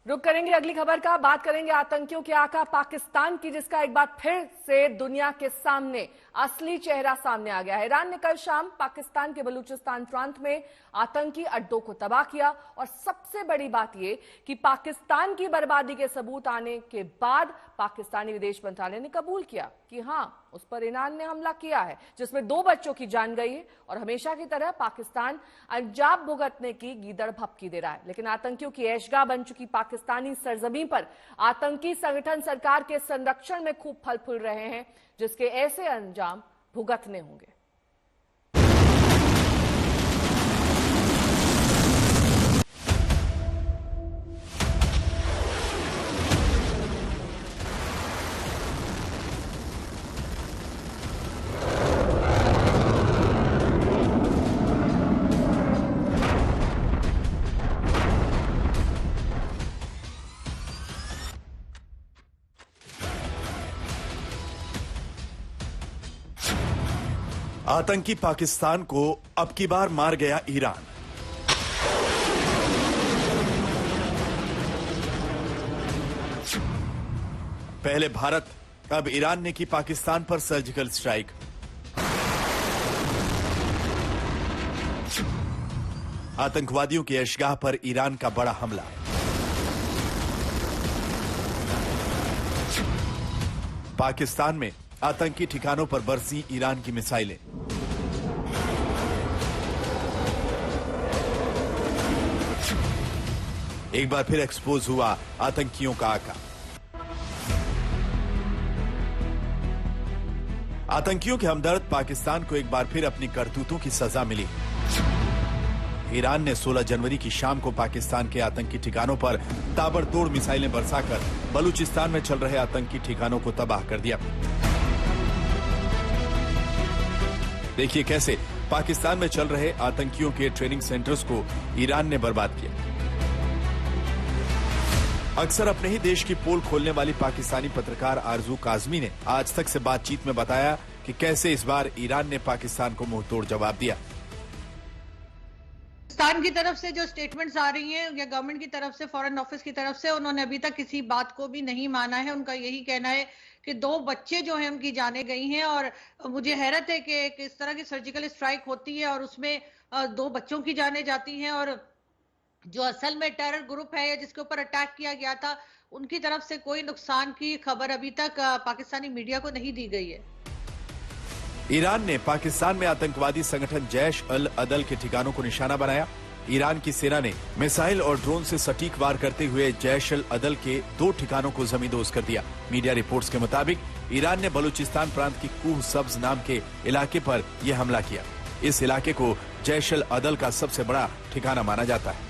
रुक करेंगे अगली खबर का। बात करेंगे आतंकियों के आका पाकिस्तान की, जिसका एक बार फिर से दुनिया के सामने असली चेहरा सामने आ गया है। ईरान ने कल शाम पाकिस्तान के बलूचिस्तान प्रांत में आतंकी अड्डों को तबाह किया और सबसे बड़ी बात यह कि पाकिस्तान की बर्बादी के सबूत आने के बाद पाकिस्तानी विदेश मंत्रालय ने कबूल किया कि हां, उस पर ईरान ने हमला किया है, जिसमें 2 बच्चों की जान गई है। और हमेशा की तरह पाकिस्तान अंजाम भुगतने की गीदड़ भपकी दे रहा है। लेकिन आतंकियों की ऐशगाह बन चुकी पाकिस्तानी सरजमीन पर आतंकी संगठन सरकार के संरक्षण में खूब फल फूल रहे हैं, जिसके ऐसे अंजाम भुगतने होंगे। आतंकी पाकिस्तान को अब की बार मार गया ईरान। पहले भारत, अब ईरान ने की पाकिस्तान पर सर्जिकल स्ट्राइक। आतंकवादियों की ऐशगाह पर ईरान का बड़ा हमला। पाकिस्तान में आतंकी ठिकानों पर बरसी ईरान की मिसाइलें। एक बार फिर एक्सपोज हुआ आतंकियों का आका। आतंकियों के हमदर्द पाकिस्तान को एक बार फिर अपनी करतूतों की सजा मिली। ईरान ने 16 जनवरी की शाम को पाकिस्तान के आतंकी ठिकानों पर ताबड़तोड़ मिसाइलें बरसाकर बलूचिस्तान में चल रहे आतंकी ठिकानों को तबाह कर दिया। देखिए कैसे पाकिस्तान में चल रहे आतंकियों के ट्रेनिंग सेंटर्स को ईरान ने बर्बाद किया। अक्सर अपने ही देश की पोल खोलने वाली पाकिस्तानी पत्रकार आरजू काजमी ने आज तक से बातचीत में बताया कि कैसे इस बार ईरान ने पाकिस्तान को मुंहतोड़ जवाब दिया। पाकिस्तान की तरफ से जो स्टेटमेंट्स आ रही हैं या गवर्नमेंट की तरफ से, फॉरेन ऑफिस की तरफ से, उन्होंने अभी तक किसी बात को भी नहीं माना है। उनका यही कहना है कि 2 बच्चे जो हैं उनकी जाने गई हैं। और मुझे हैरत है कि किस तरह की सर्जिकल स्ट्राइक होती है और उसमें 2 बच्चों की जाने जाती हैं, और जो असल में टेरर ग्रुप है या जिसके ऊपर अटैक किया गया था, उनकी तरफ से कोई नुकसान की खबर अभी तक पाकिस्तानी मीडिया को नहीं दी गई है। ईरान ने पाकिस्तान में आतंकवादी संगठन जैश अल अदल के ठिकानों को निशाना बनाया। ईरान की सेना ने मिसाइल और ड्रोन से सटीक वार करते हुए जैश अल अदल के 2 ठिकानों को जमींदोज कर दिया। मीडिया रिपोर्ट्स के मुताबिक ईरान ने बलूचिस्तान प्रांत की कूह सब्ज नाम के इलाके पर यह हमला किया। इस इलाके को जैश अल अदल का सबसे बड़ा ठिकाना माना जाता है।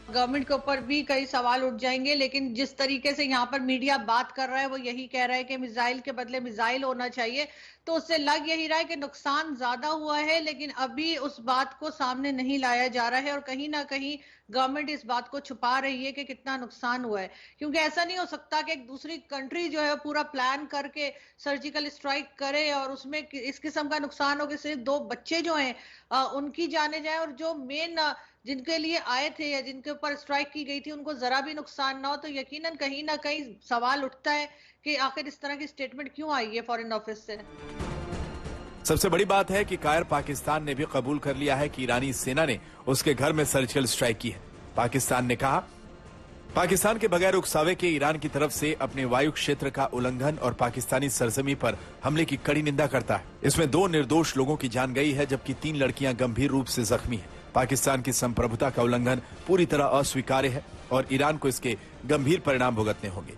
गवर्नमेंट के ऊपर भी कई सवाल उठ जाएंगे, लेकिन जिस तरीके से यहाँ पर मीडिया बात कर रहा है वो यही कह रहा है कि मिसाइल के बदले मिसाइल होना चाहिए। तो उससे लग यही रहा है कि नुकसान ज्यादा हुआ है, लेकिन अभी उस बात को सामने नहीं लाया जा रहा है और कहीं ना कहीं गवर्नमेंट इस बात को छुपा रही है कि कितना नुकसान हुआ है। क्योंकि ऐसा नहीं हो सकता कि एक दूसरी कंट्री जो है पूरा प्लान करके सर्जिकल स्ट्राइक करे और उसमें इस किस्म का नुकसान हो कि सिर्फ 2 बच्चे जो हैं उनकी जाने जाए, और जो मेन जिनके लिए आए थे या जिनके ऊपर स्ट्राइक की गई थी उनको जरा भी नुकसान ना हो। तो यकीनन कहीं ना कहीं सवाल उठता है कि आखिर इस तरह की स्टेटमेंट क्यों आई है फॉरेन ऑफिस से। सबसे बड़ी बात है कि कायर पाकिस्तान ने भी कबूल कर लिया है कि ईरानी सेना ने उसके घर में सर्जिकल स्ट्राइक की है। पाकिस्तान ने कहा, पाकिस्तान के बगैर उकसावे के ईरान की तरफ से अपने वायु क्षेत्र का उल्लंघन और पाकिस्तानी सरजमी पर हमले की कड़ी निंदा करता है। इसमें 2 निर्दोष लोगों की जान गई है, जबकि 3 लड़कियां गंभीर रूप से जख्मी हैं। पाकिस्तान की संप्रभुता का उल्लंघन पूरी तरह अस्वीकार्य है और ईरान को इसके गंभीर परिणाम भुगतने होंगे।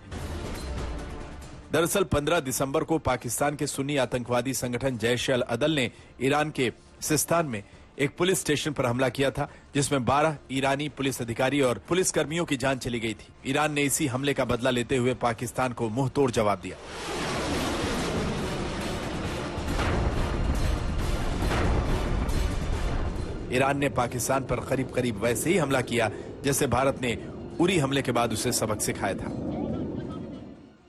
दरअसल 15 दिसंबर को पाकिस्तान के सुन्नी आतंकवादी संगठन जैश अल अदल ने ईरान के सिस्तान में एक पुलिस स्टेशन पर हमला किया था, जिसमें 12 ईरानी पुलिस अधिकारी और पुलिस कर्मियों की जान चली गई थी। ईरान ने इसी हमले का बदला लेते हुए पाकिस्तान को मुंहतोड़ जवाब दिया। ईरान ने पाकिस्तान पर करीब करीब वैसे ही हमला किया जैसे भारत ने उरी हमले के बाद उसे सबक सिखाया था।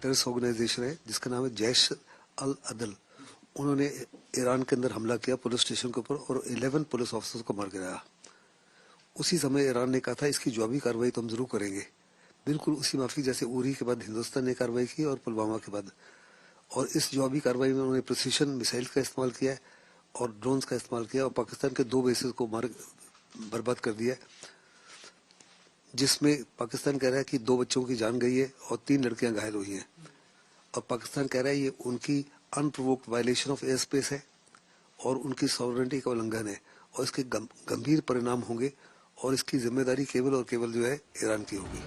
टेररिस्ट ऑर्गेनाइजेशन है जिसका नाम है जैश अल अदल। उन्होंने ईरान के अंदर हमला किया पुलिस स्टेशन के ऊपर और 11 पुलिस ऑफिसर्स को मार गिराया। उसी समय ईरान ने कहा था इसकी जवाबी कार्रवाई तो हम जरूर करेंगे, बिल्कुल उसी माफिक जैसे उरी के बाद हिंदुस्तान ने कार्रवाई की और पुलवामा के बाद। और इस जवाबी कार्रवाई में उन्होंने प्रिसीशन मिसाइल का इस्तेमाल किया है और ड्रोन्स का इस्तेमाल किया और पाकिस्तान के 2 बेसेस को बर्बाद कर दिया, जिसमें पाकिस्तान कह रहा है कि 2 बच्चों की जान गई है और 3 लड़कियां घायल हुई हैं। और पाकिस्तान कह रहा है ये उनकी unprovoked violation of air space है और उनकी सॉवरेनिटी का उल्लंघन है और इसके गंभीर परिणाम होंगे और इसकी जिम्मेदारी केवल और केवल जो है ईरान की होगी।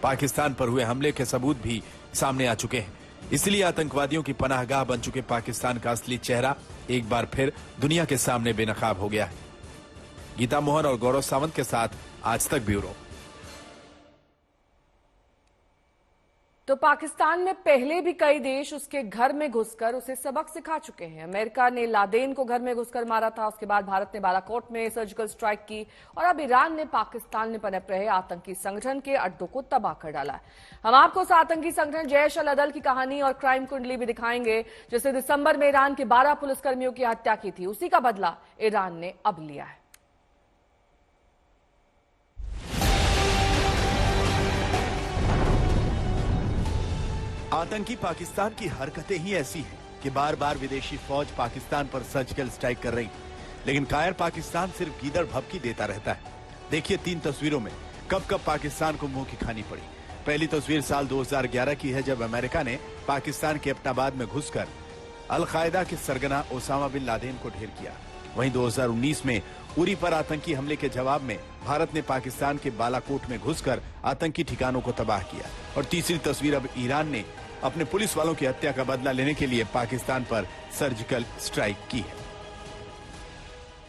पाकिस्तान पर हुए हमले के सबूत भी सामने आ चुके हैं, इसलिए आतंकवादियों की पनाहगाह बन चुके पाकिस्तान का असली चेहरा एक बार फिर दुनिया के सामने बेनकाब हो गया है। गीता मोहन और गौरव सावंत के साथ आज तक ब्यूरो। तो पाकिस्तान में पहले भी कई देश उसके घर में घुसकर उसे सबक सिखा चुके हैं। अमेरिका ने लादेन को घर में घुसकर मारा था, उसके बाद भारत ने बालाकोट में सर्जिकल स्ट्राइक की और अब ईरान ने पाकिस्तान में पनप रहे आतंकी संगठन के अड्डों को तबाह कर डाला है। हम आपको उस आतंकी संगठन जैश अल अदल की कहानी और क्राइम कुंडली भी दिखाएंगे, जिसने दिसंबर में ईरान के 12 पुलिसकर्मियों की हत्या की थी। उसी का बदला ईरान ने अब लिया है। आतंकी पाकिस्तान की हरकतें ही ऐसी हैं कि बार बार विदेशी फौज पाकिस्तान पर सर्जिकल स्ट्राइक कर रही, लेकिन कायर पाकिस्तान सिर्फ गीदड़ भभकी देता रहता है। देखिए 3 तस्वीरों में कब कब पाकिस्तान को मुंह की खानी पड़ी। पहली तस्वीर साल 2011 की है, जब अमेरिका ने पाकिस्तान के एबटाबाद में घुसकर अल-कायदा के सरगना ओसामा बिन लादेन को ढेर किया। वहीं 2019 में उरी पर आतंकी हमले के जवाब में भारत ने पाकिस्तान के बालाकोट में घुसकर आतंकी ठिकानों को तबाह किया। और तीसरी तस्वीर अब ईरान ने अपने पुलिस वालों की हत्या का बदला लेने के लिए पाकिस्तान पर सर्जिकल स्ट्राइक की है।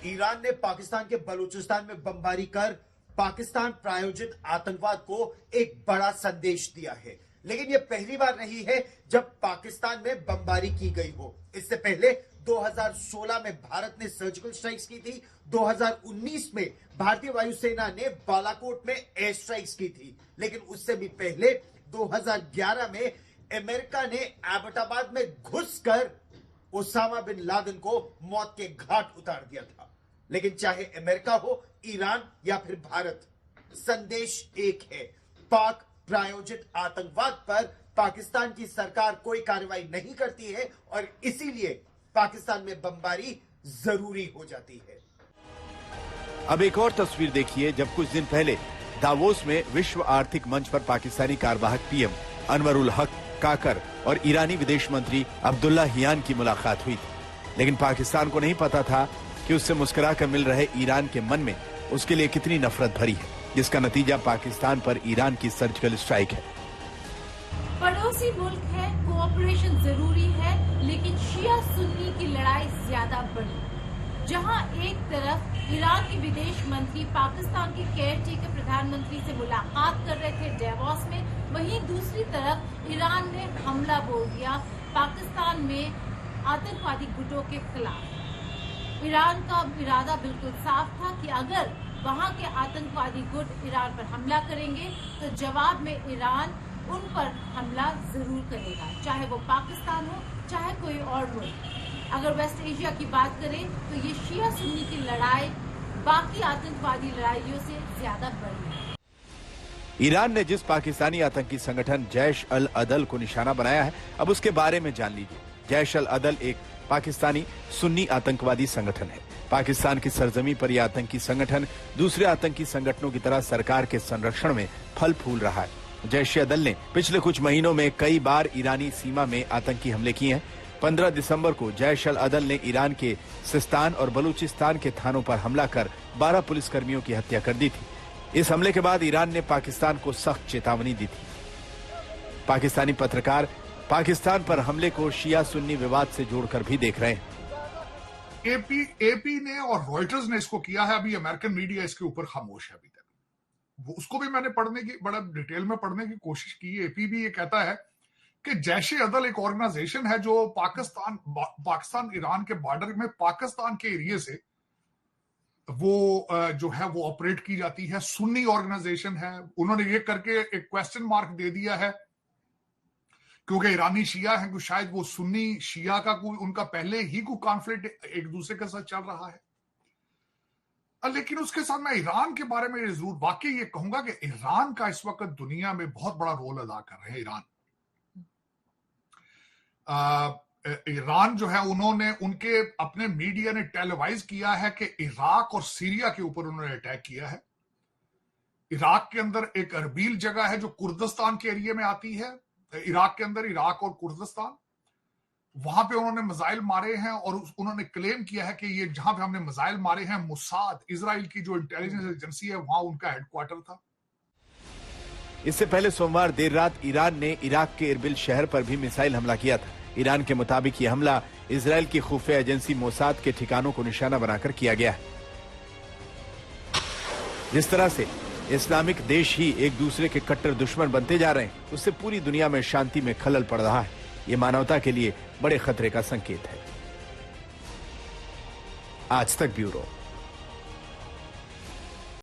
ईरान ने पाकिस्तान के बलूचिस्तान में बमबारी कर पाकिस्तान प्रायोजित आतंकवाद को एक बड़ा संदेश दिया है, लेकिन यह पहली बार नहीं है जब पाकिस्तान में बमबारी की गई हो। इससे पहले 2016 में भारत ने सर्जिकल स्ट्राइक्स की थी। 2019 में भारतीय वायुसेना ने बालाकोट में एयर स्ट्राइक्स की थी, लेकिन उससे भी पहले 2011 में अमेरिका ने एबटाबाद में घुसकर ओसामा बिन लादेन को मौत के घाट उतार दिया था। लेकिन चाहे अमेरिका हो, ईरान या फिर भारत, संदेश एक है। पाक प्रायोजित आतंकवाद पर पाकिस्तान की सरकार कोई कार्रवाई नहीं करती है और इसीलिए पाकिस्तान में बमबारी जरूरी हो जाती है। अब एक और तस्वीर देखिए, जब कुछ दिन पहले दावोस में विश्व आर्थिक मंच पर पाकिस्तानी कार्यवाहक पीएम अनवरुल हक काकर और ईरानी विदेश मंत्री अब्दुल्ला हियान की मुलाकात हुई थी, लेकिन पाकिस्तान को नहीं पता था कि उससे मुस्कुराकर मिल रहे ईरान के मन में उसके लिए कितनी नफरत भरी है, जिसका नतीजा पाकिस्तान पर ईरान की सर्जिकल स्ट्राइक है। पड़ोसी मुल्क है, कोऑपरेशन जरूरी है, लेकिन शिया सुन्नी की लड़ाई ज्यादा बड़ी। जहां एक तरफ ईरान के विदेश मंत्री पाकिस्तान के केयरटेकर प्रधानमंत्री से मुलाकात कर रहे थे डेवोस में, वहीं दूसरी तरफ ईरान ने हमला बोल दिया पाकिस्तान में आतंकवादी गुटों के खिलाफ। ईरान का इरादा बिल्कुल साफ था कि अगर वहां के आतंकवादी गुट ईरान पर हमला करेंगे तो जवाब में ईरान उन पर हमला जरूर करेगा, चाहे वो पाकिस्तान हो चाहे कोई और मुल्क। अगर वेस्ट एशिया की बात करें तो ये शिया सुन्नी की लड़ाई बाकी आतंकवादी लड़ाइयों से ज्यादा बड़ी है। ईरान ने जिस पाकिस्तानी आतंकी संगठन जैश अल अदल को निशाना बनाया है, अब उसके बारे में जान लीजिए। जैश अल अदल एक पाकिस्तानी सुन्नी आतंकवादी संगठन है। पाकिस्तान की सरजमी पर यह आतंकी संगठन दूसरे आतंकी संगठनों की तरह सरकार के संरक्षण में फल फूल रहा है। जैश अल अदल ने पिछले कुछ महीनों में कई बार ईरानी सीमा में आतंकी हमले किए हैं। 15 दिसंबर को जैश अल अदल ने ईरान के सिस्तान और बलूचिस्तान के थानों पर हमला कर 12 पुलिसकर्मियों की हत्या कर दी थी। इस हमले के बाद ईरान ने पाकिस्तान को सख्त चेतावनी दी थी। पाकिस्तानी पत्रकार पाकिस्तान पर हमले को शिया सुन्नी विवाद से जोड़कर भी देख रहे हैं। एपी ने और रॉयटर्स ने इसको किया है, अभी अमेरिकन मीडिया इसके ऊपर खामोश है अभी तक। उसको भी मैंने बड़ा डिटेल में पढ़ने की कोशिश की। एपी भी ये कहता है कि जैश अदल एक ऑर्गेनाइजेशन है जो पाकिस्तान ईरान के बॉर्डर में पाकिस्तान के एरिया से वो जो है वो ऑपरेट की जाती है। सुन्नी ऑर्गेनाइजेशन है। उन्होंने ये करके एक क्वेश्चन मार्क दे दिया है क्योंकि ईरानी शिया है, शायद वो सुन्नी शिया का कोई उनका पहले ही कोई कॉन्फ्लिक्ट एक दूसरे के साथ चल रहा है। लेकिन उसके साथ मैं ईरान के बारे में जरूर वाकई ये कहूंगा कि ईरान का इस वक्त दुनिया में बहुत बड़ा रोल अदा कर रहे हैं। ईरान जो है, उन्होंने उनके अपने मीडिया ने टेलीवाइज किया है कि इराक और सीरिया के ऊपर उन्होंने अटैक किया है। इराक के अंदर एक अरबील जगह है जो कुर्दिस्तान के एरिया में आती है, इराक के अंदर इराक और कुर्दिस्तान, वहां पे उन्होंने मिसाइल मारे हैं और उन्होंने क्लेम किया है कि ये जहां पे हमने मिसाइल मारे हैं मुसाद, इजराइल की जो इंटेलिजेंस एजेंसी है, वहां उनका हेडक्वार्टर था। इससे पहले सोमवार देर रात ईरान ने इराक के इरबिल शहर पर भी मिसाइल हमला किया था। ईरान के मुताबिक यह हमला इजराइल की खुफिया एजेंसी मोसाद के ठिकानों को निशाना बनाकर किया गया है। जिस तरह से इस्लामिक देश ही एक दूसरे के कट्टर दुश्मन बनते जा रहे हैं, उससे पूरी दुनिया में शांति में खलल पड़ रहा है। ये मानवता के लिए बड़े खतरे का संकेत है। आज तक ब्यूरो।